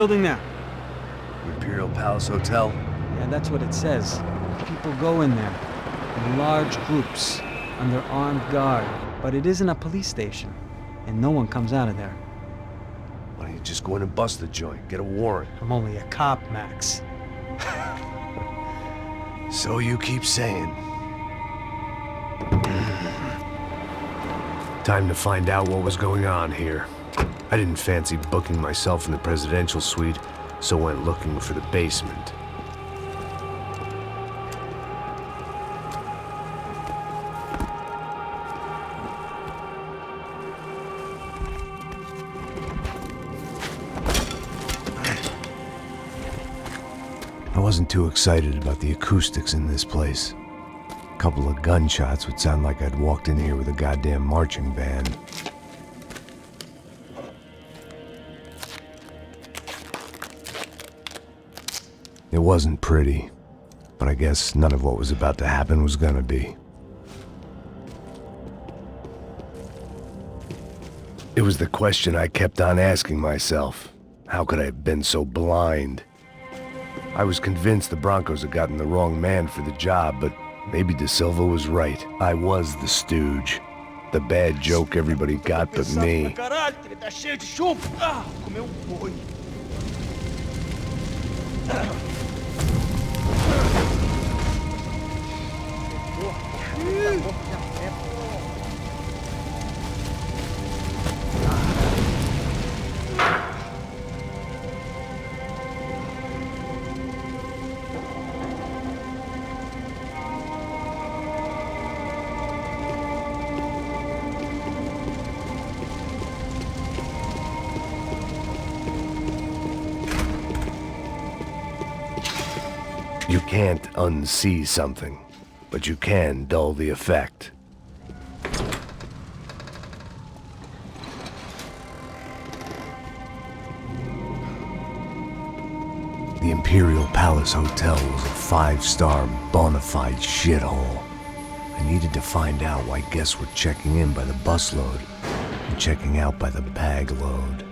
building there? Imperial Palace Hotel? Yeah, that's what it says. People go in there in large groups under armed guard, but it isn't a police station, and no one comes out of there. Why don't you just go in and bust the joint? Get a warrant. I'm only a cop, Max. So you keep saying. Time to find out what was going on here. I didn't fancy booking myself in the presidential suite, so went looking for the basement. I wasn't too excited about the acoustics in this place. A couple of gunshots would sound like I'd walked in here with a goddamn marching band. It wasn't pretty, but I guess none of what was about to happen was gonna be. It was the question I kept on asking myself. How could I have been so blind? I was convinced the Broncos had gotten the wrong man for the job, but maybe De Silva was right. I was the stooge. The bad joke everybody got but me. You can't unsee something, but you can dull the effect. The Imperial Palace Hotel was a 5-star bona fide shithole. I needed to find out why guests were checking in by the busload and checking out by the bag load.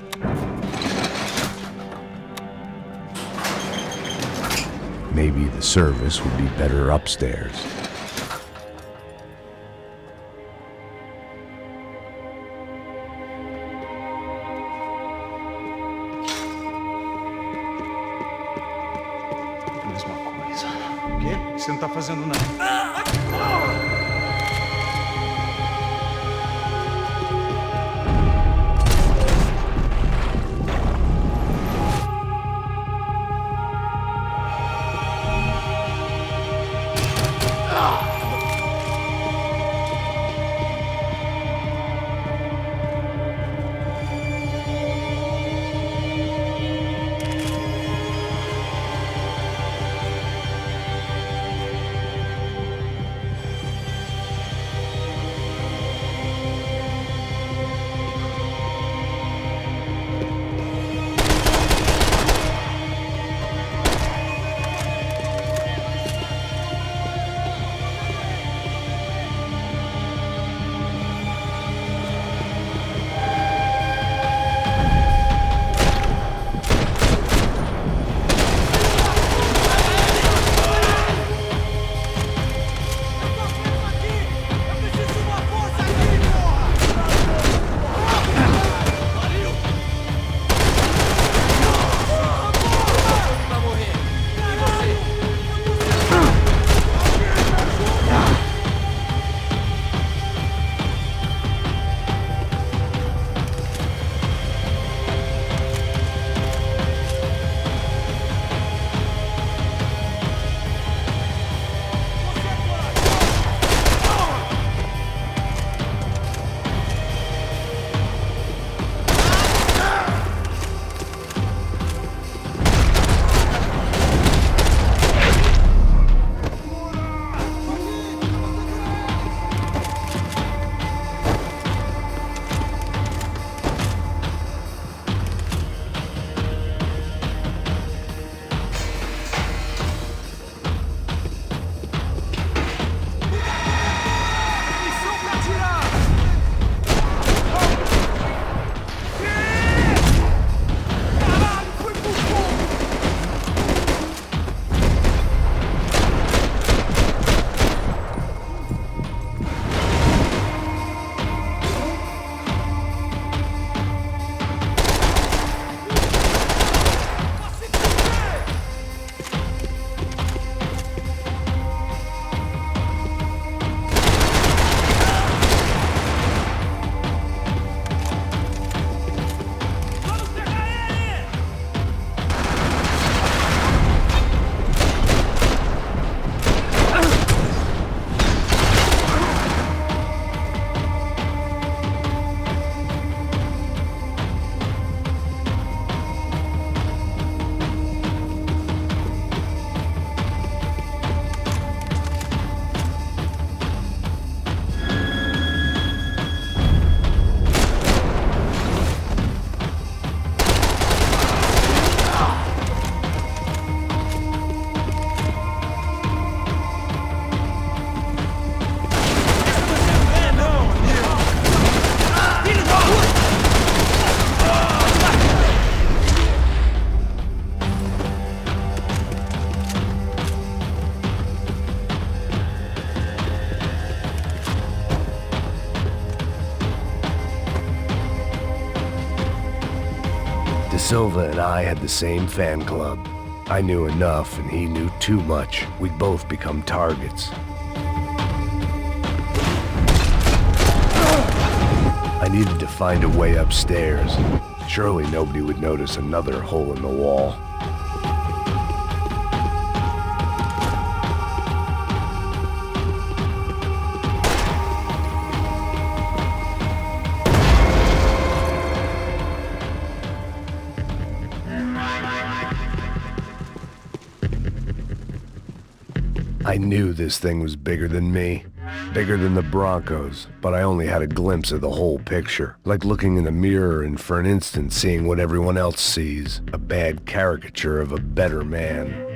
Maybe the service would be better upstairs. Mesma coisa. O quê? Você não tá fazendo nada. Silva and I had the same fan club. I knew enough and he knew too much. We'd both become targets. I needed to find a way upstairs. Surely nobody would notice another hole in the wall. I knew this thing was bigger than me, bigger than the Broncos, but I only had a glimpse of the whole picture, like looking in the mirror and for an instant seeing what everyone else sees, a bad caricature of a better man.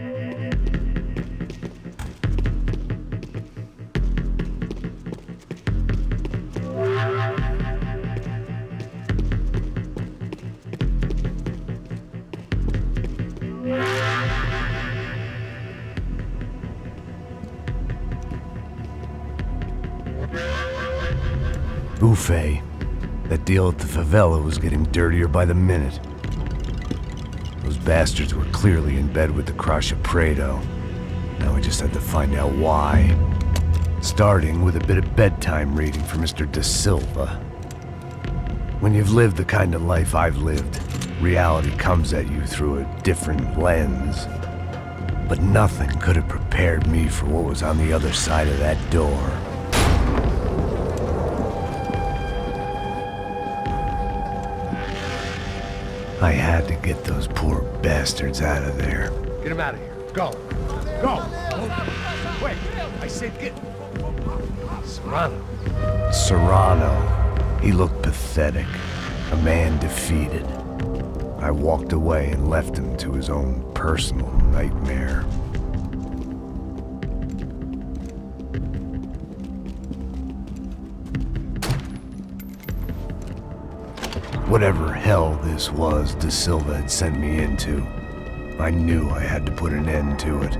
Buffet. That deal at the favela was getting dirtier by the minute. Those bastards were clearly in bed with the Crusher Prado. Now we just had to find out why. Starting with a bit of bedtime reading for Mr. Da Silva. When you've lived the kind of life I've lived, reality comes at you through a different lens. But nothing could have prepared me for what was on the other side of that door. I had to get those poor bastards out of there. Get him out of here. Go. Go. Wait. I said get... Serrano. He looked pathetic. A man defeated. I walked away and left him to his own personal nightmare. Whatever hell this was Da Silva had sent me into, I knew I had to put an end to it.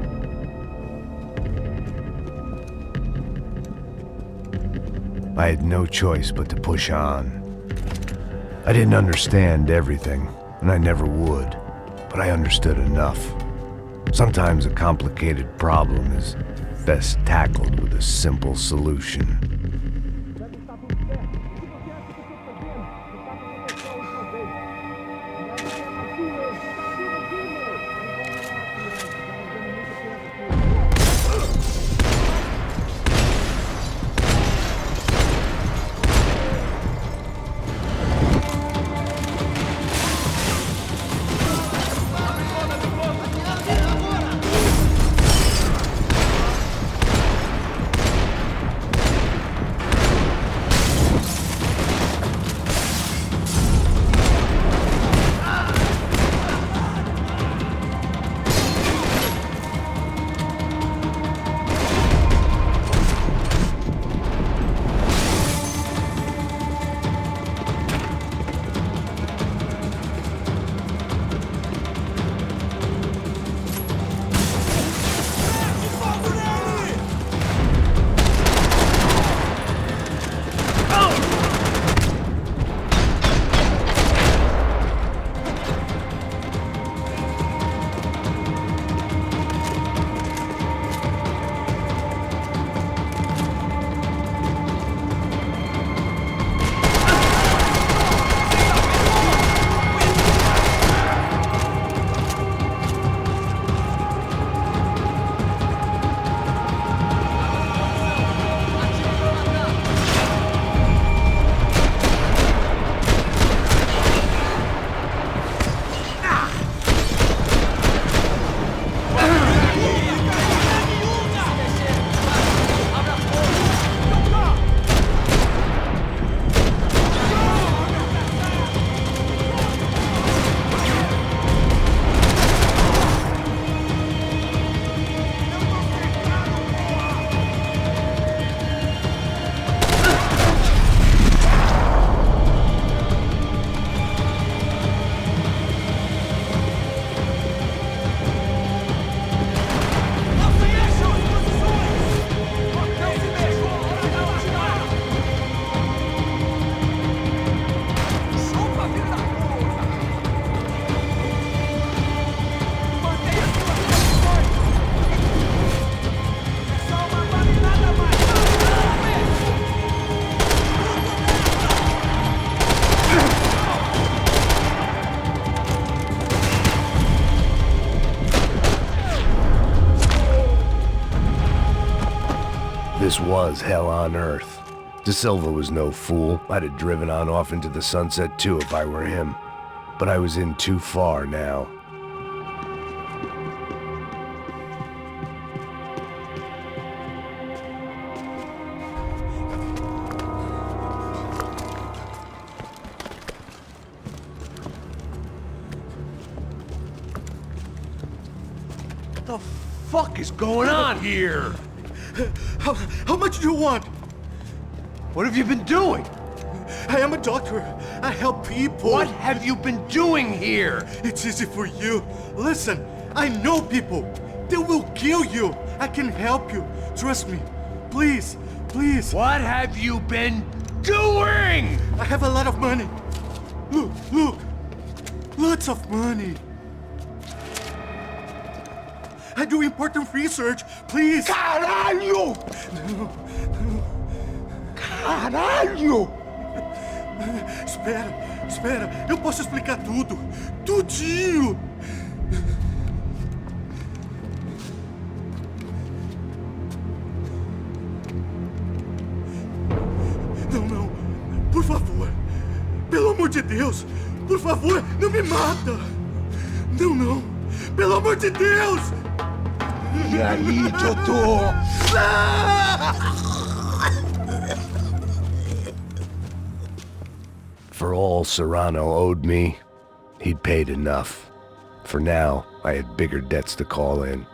I had no choice but to push on. I didn't understand everything, and I never would, but I understood enough. Sometimes a complicated problem is best tackled with a simple solution. This was hell on earth. De Silva was no fool. I'd have driven on off into the sunset too if I were him. But I was in too far now. What the fuck is going on here? How much do you want? What have you been doing? I am a doctor. I help people. What have you been doing here? It's easy for you. Listen, I know people. They will kill you. I can help you. Trust me. Please, please. What have you been doing? I have a lot of money. Look, look. Lots of money. I do important research. Please. Caralho! Caralho! Espera, espera. Eu posso explicar tudo. Tudinho. Não, não. Por favor. Pelo amor de Deus. Por favor, não me mata. Não, não. Pelo amor de Deus. E aí, doutor? For all Serrano owed me, he'd paid enough. For now, I had bigger debts to call in.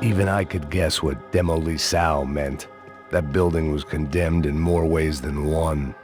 Even I could guess what demolição meant. That building was condemned in more ways than one.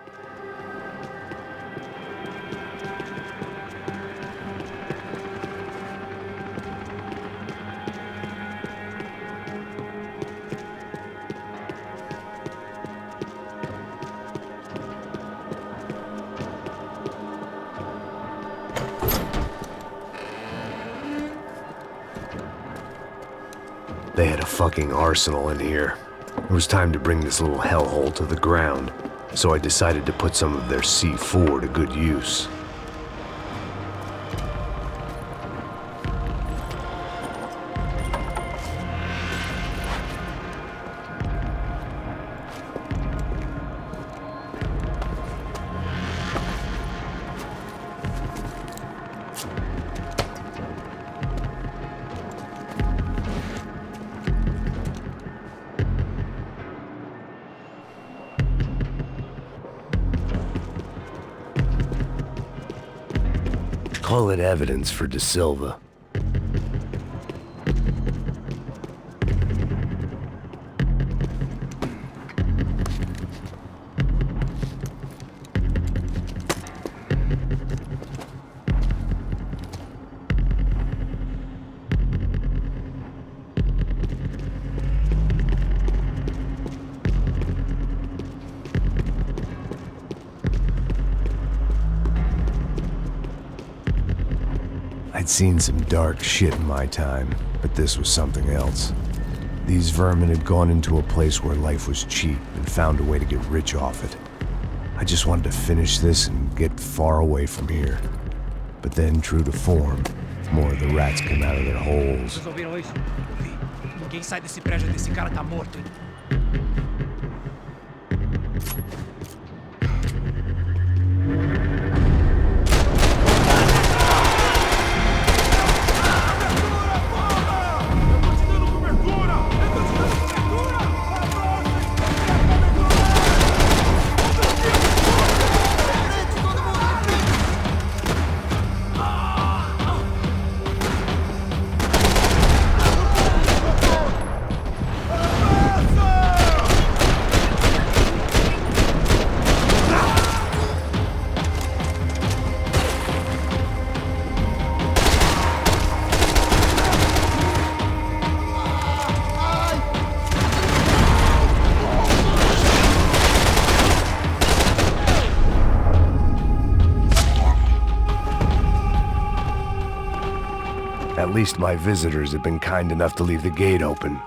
They had a fucking arsenal in here. It was time to bring this little hellhole to the ground, so I decided to put some of their C4 to good use. Call it evidence for De Silva. I'd seen some dark shit in my time, but this was something else. These vermin had gone into a place where life was cheap and found a way to get rich off it. I just wanted to finish this and get far away from here. But then, true to form, more of the rats came out of their holes. Vocês ouviram isso? Ninguém sai desse prédio desse cara tá morto, hein? At least my visitors had been kind enough to leave the gate open.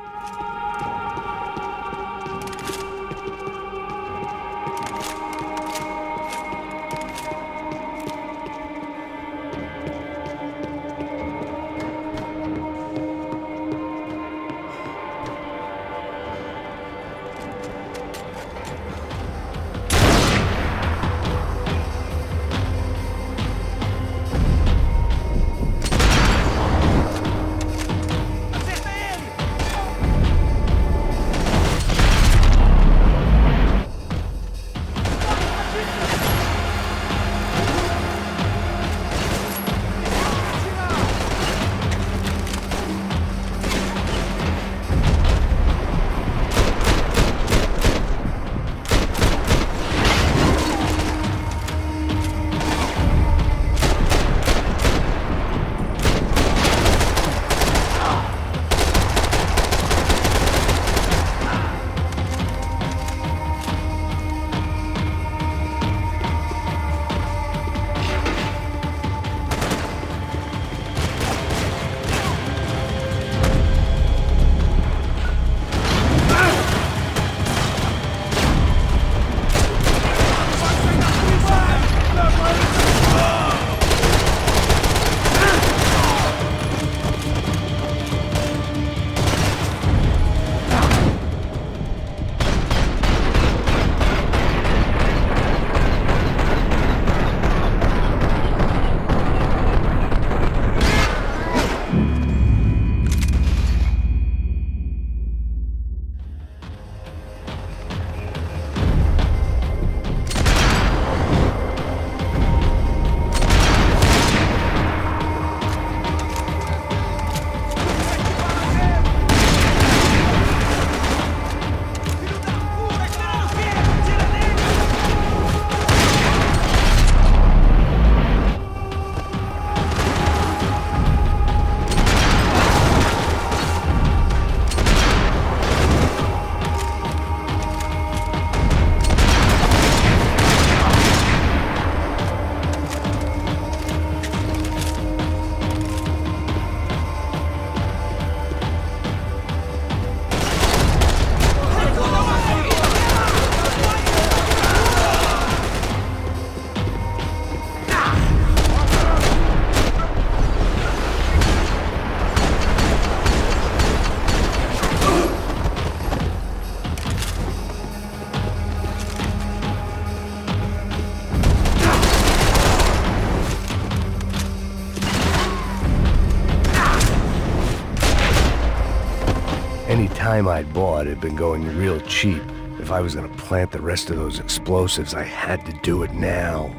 time I'd bought had been going real cheap. If I was gonna plant the rest of those explosives, I had to do it now.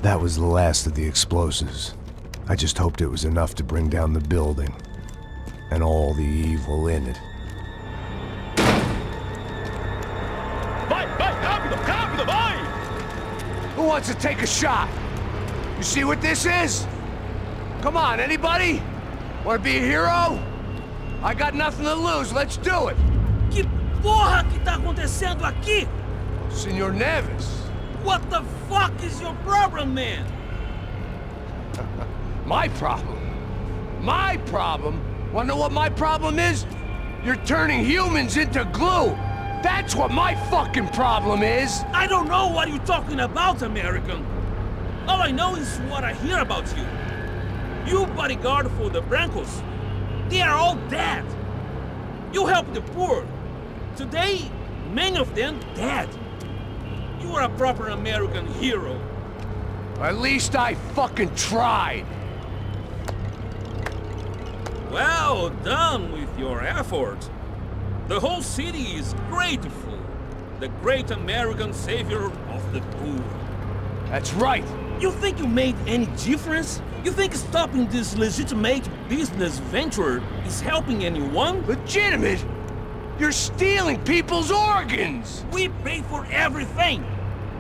That was the last of the explosives. I just hoped it was enough to bring down the building and all the evil in it. Vai, vai, rápido, rápido, vai! Who wants to take a shot? You see what this is? Come on, anybody? Want to be a hero? I got nothing to lose, let's do it! Que porra que tá acontecendo aqui? Senor Neves. What the fuck is your problem, man? My problem? My problem? Wanna know what my problem is? You're turning humans into glue! That's what my fucking problem is! I don't know what you're talking about, American. All I know is what I hear about you. You bodyguard for the Brancos. They are all dead. You help the poor. Today, many of them dead. You are a proper American hero. At least I fucking tried. Well done with your effort. The whole city is grateful. The great American savior of the poor. That's right. You think you made any difference? You think stopping this legitimate business venture is helping anyone? Legitimate? You're stealing people's organs! We pay for everything.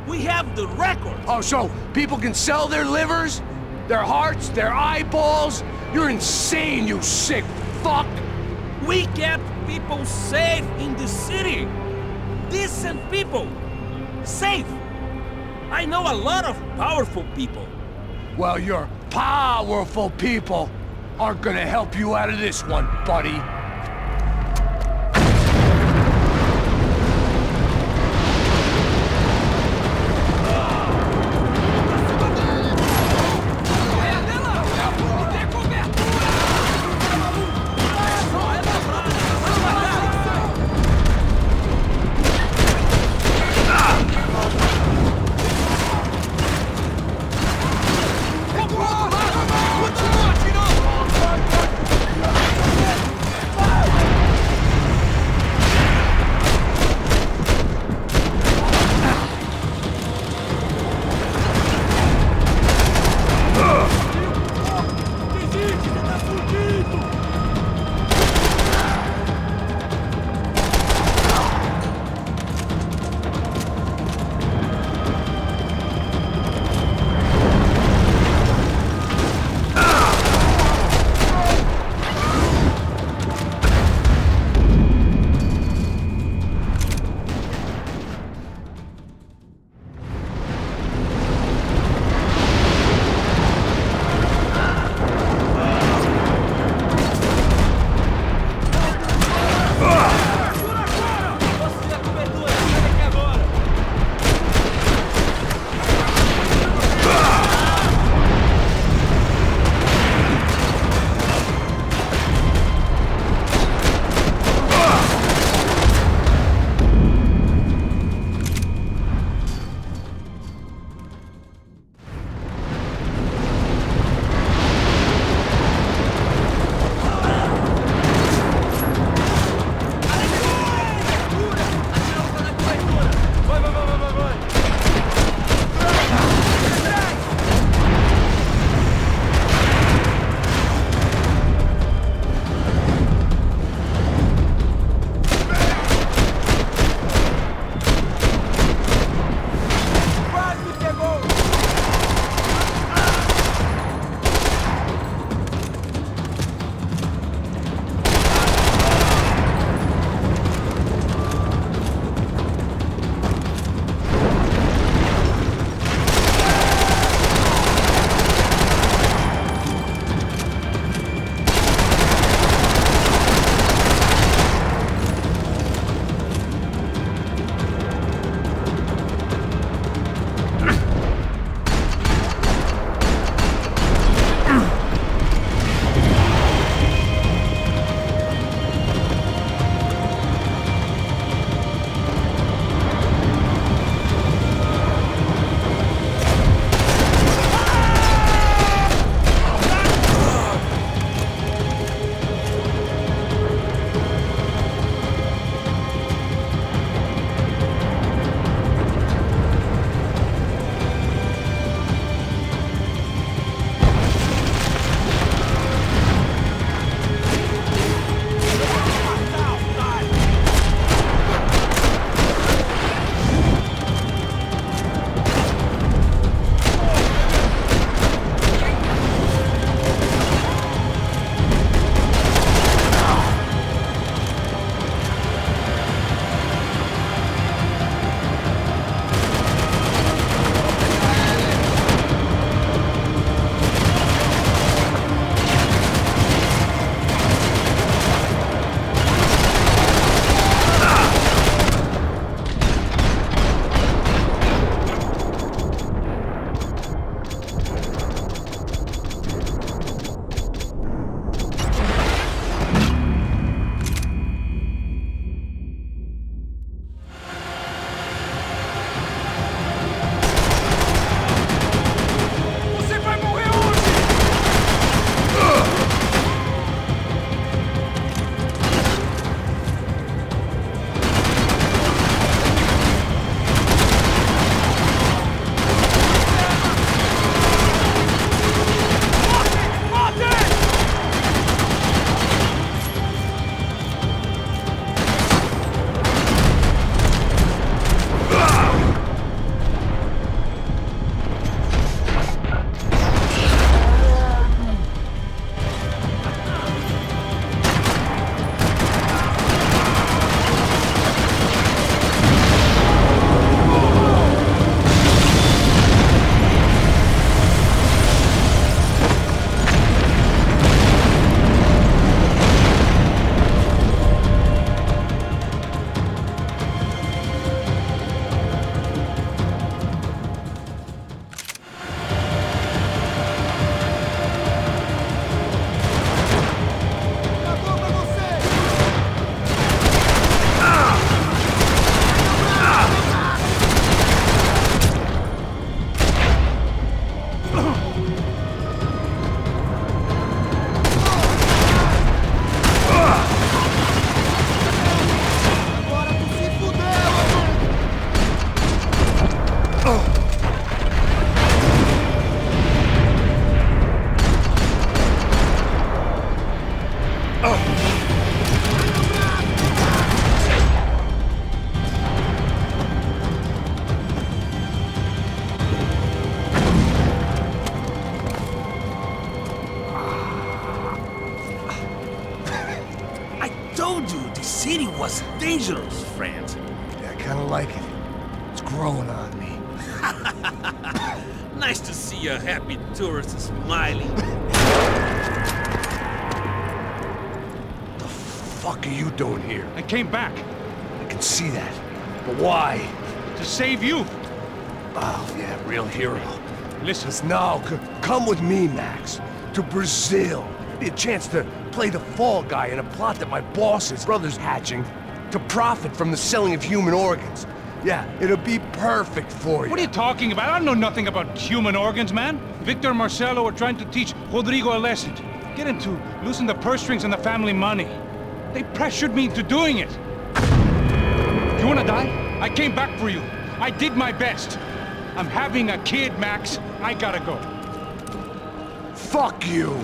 We have the record. Oh, so people can sell their livers? Their hearts? Their eyeballs? You're insane, you sick fuck! We kept people safe in the city. Decent people. Safe. I know a lot of powerful people. Well, your powerful people aren't gonna help you out of this one, buddy. Kitty was dangerous, friend. Yeah, I kinda like it. It's growing on me. Nice to see a happy tourist smiling. The fuck are you doing here? I came back I can see that. But why? to save you. Oh, yeah, real hero. Listen, No, come with me, Max. To Brazil. Be a chance to play the fall guy in a plot that my boss's brother's hatching to profit from the selling of human organs. Yeah, it'll be perfect for you. what are you talking about? I know nothing about human organs, man. Victor and Marcelo are trying to teach Rodrigo a lesson. Get him to loosen the purse strings and the family money. They pressured me into doing it. You wanna die? I came back for you. I did my best. I'm having a kid, Max. I gotta go. Fuck you!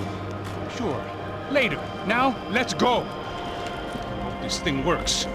Sure. Later. Now, let's go. Hope this thing works.